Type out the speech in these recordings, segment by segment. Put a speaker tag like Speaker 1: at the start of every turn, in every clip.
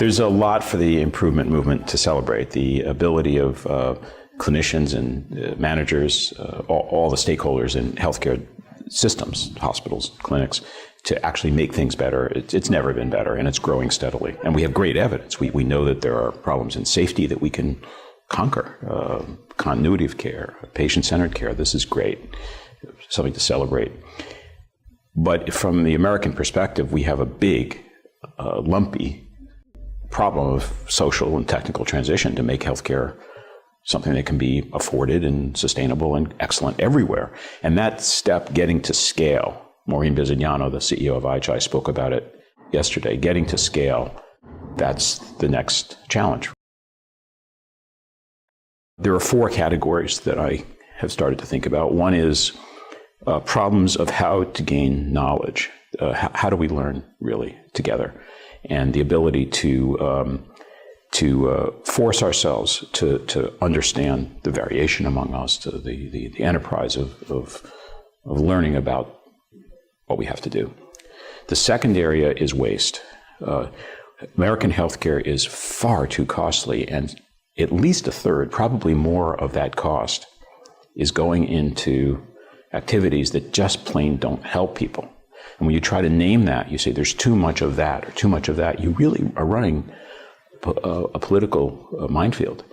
Speaker 1: There's a lot for the improvement movement to celebrate. The ability of clinicians and managers, all the stakeholders in healthcare systems, hospitals, clinics, to actually make things better. It's never been better, and it's growing steadily. And we have great evidence. We know that there are problems in safety that we can conquer. Continuity of care, patient-centered care. This is great, something to celebrate. But from the American perspective, we have a big, lumpy problem of social and technical transition to make healthcare something that can be afforded and sustainable and excellent everywhere. And that step, getting to scale, Maureen Bisignano, the CEO of IHI, spoke about it yesterday, getting to scale, that's the next challenge. There are 4 categories that I have started to think about. One is problems of how to gain knowledge. How do we learn really together? And the ability to force ourselves to understand the variation among us, to the enterprise of learning about what we have to do. The second area is waste. American healthcare is far too costly, and at least a third, probably more of that cost, is going into activities that just plain don't help people. And when you try to name that, you say there's too much of that or too much of that, you really are running a political minefield.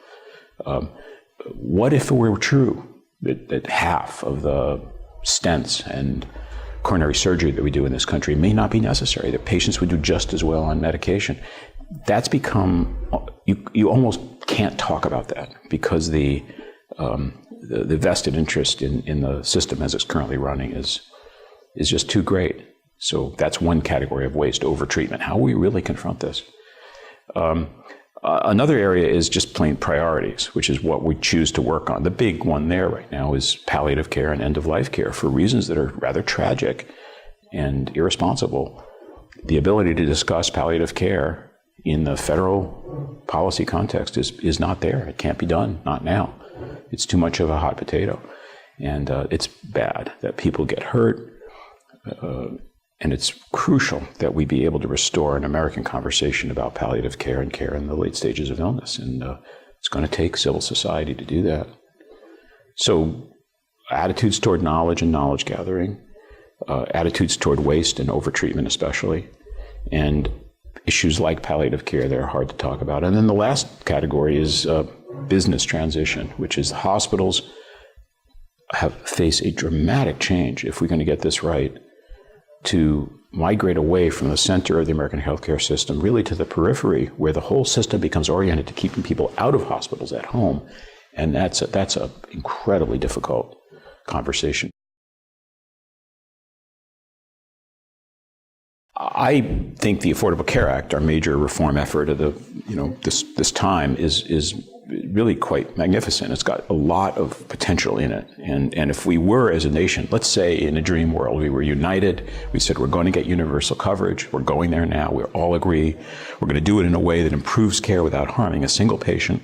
Speaker 1: What if it were true that half of the stents and coronary surgery that we do in this country may not be necessary, that patients would do just as well on medication? That's become, you almost can't talk about that because the vested interest in the system as it's currently running is just too great. So that's one category of waste, overtreatment. How will we really confront this? Another area is just plain priorities, which is what we choose to work on. The big one there right now is palliative care and end-of-life care for reasons that are rather tragic and irresponsible. The ability to discuss palliative care in the federal policy context is not there. It can't be done, not now. It's too much of a hot potato. And it's bad that people get hurt. And it's crucial that we be able to restore an American conversation about palliative care and care in the late stages of illness. And it's going to take civil society to do that. So attitudes toward knowledge and knowledge gathering, attitudes toward waste and overtreatment especially, and issues like palliative care that are hard to talk about. And then the last category is business transition, which is hospitals face a dramatic change, if we're going to get this right, to migrate away from the center of the American healthcare system really to the periphery, where the whole system becomes oriented to keeping people out of hospitals at home. And that's a incredibly difficult conversation. I think the Affordable Care Act, our major reform effort of this time, is really quite magnificent. It's got a lot of potential in it. And if we were, as a nation, let's say in a dream world, we were united, we said we're going to get universal coverage, we're going there now, we all agree, we're going to do it in a way that improves care without harming a single patient.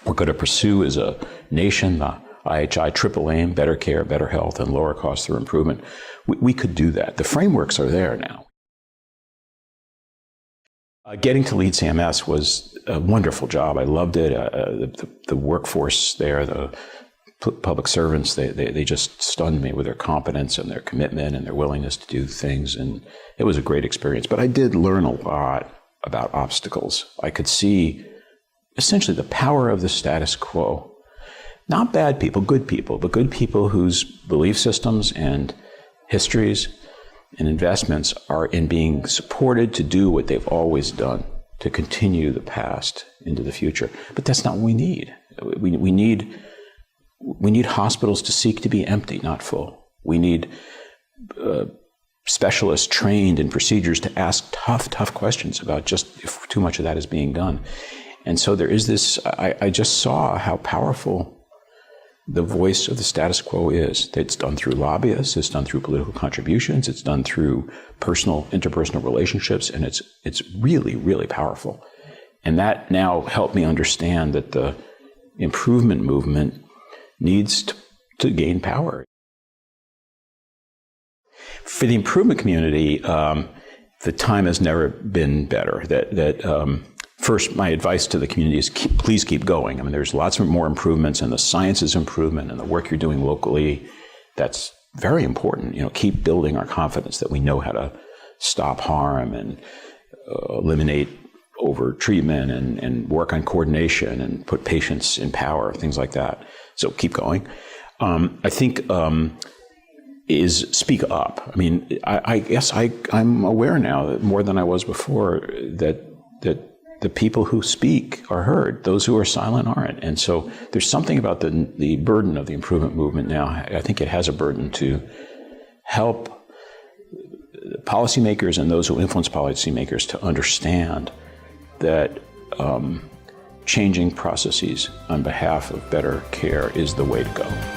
Speaker 1: We're going to pursue as a nation the IHI triple aim, better care, better health, and lower costs through improvement. We could do that. The frameworks are there now. Getting to lead CMS was a wonderful job. I loved it. The workforce there, the public servants, they just stunned me with their competence and their commitment and their willingness to do things. And it was a great experience. But I did learn a lot about obstacles. I could see essentially the power of the status quo. Not bad people, but good people whose belief systems and histories and investments are in being supported to do what they've always done, to continue the past into the future. But that's not what we need. We need hospitals to seek to be empty, not full. We need specialists trained in procedures to ask tough questions about just if too much of that is being done. And so there is this, I just saw how powerful the voice of the status quo is. It's done through lobbyists, it's done through political contributions, it's done through interpersonal relationships, and it's really, really powerful. And that now helped me understand that the improvement movement needs to gain power. For the improvement community, the time has never been better. first, my advice to the community is please keep going. I mean, there's lots of more improvements, and the science is improvement, and the work you're doing locally, that's very important. Keep building our confidence that we know how to stop harm and eliminate over-treatment and work on coordination and put patients in power, things like that. So keep going. I think is speak up. I mean, I guess I'm aware now that more than I was before that the people who speak are heard. Those who are silent aren't. And so there's something about the burden of the improvement movement now. I think it has a burden to help policymakers and those who influence policymakers to understand that changing processes on behalf of better care is the way to go.